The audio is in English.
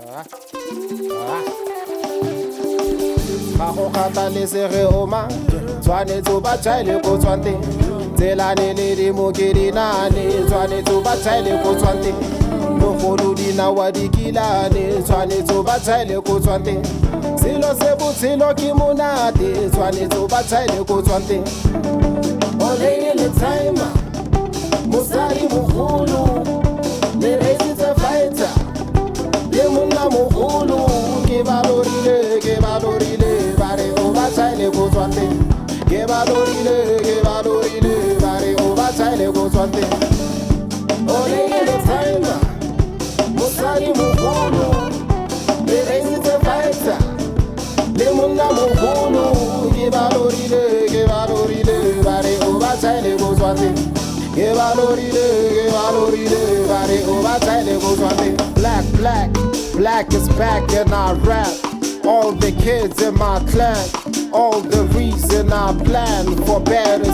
Ga go kgathalesege o mang, tshwanetse o ba chaile ko tswang teng. Tselane le dimo ke dinane, tshwanetse o ba chaile ko tswang teng. Bogolo dinawa dikilane, tshwanetse o ba chaile ko tswang teng. Selo se botshelo ke monate, tshwanetse o ba chaile ko tswang teng. O lady le timer, mosadi mogolo, le reisitse fighter, le monna mogolo. Ke balorile, ba re o ba chaile ko tswang teng. Ke balorile, ba re o ba chaile ko tswang teng. O lady le timer, mosadi mogolo, le reisitse fighter, le monna mogolo. Ke balorile, ba re o ba chaile ko tswang teng. Ke balorile, ba re o ba chaile ko tswang teng. Black is back in our rap. All the kids in my clan, all the reason I plan for better.